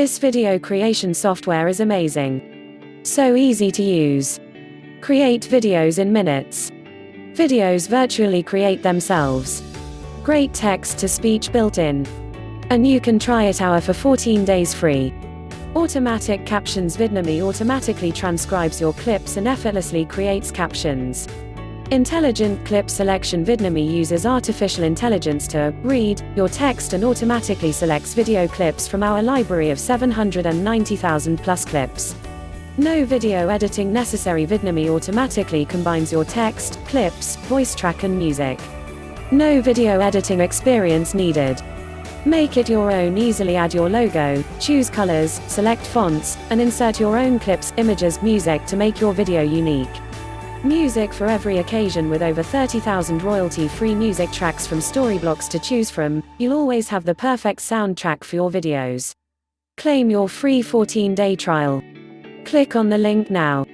This video creation software is amazing. So easy to use. Create videos in minutes. Videos virtually create themselves. Great text-to-speech built in. And you can try it out for 14 days free. Automatic Captions Vidnami automatically transcribes your clips and effortlessly creates captions. Intelligent Clip Selection Vidnami uses artificial intelligence to read your text and automatically selects video clips from our library of 790,000 plus clips. No video editing necessary. Vidnami automatically combines your text, clips, voice track and music. No video editing experience needed. Make it your own. Easily add your logo, choose colors, select fonts, and insert your own clips, images, music to make your video unique. Music for every occasion. With over 30,000 royalty-free music tracks from Storyblocks to choose from, you'll always have the perfect soundtrack for your videos. Claim your free 14-day trial. Click on the link now.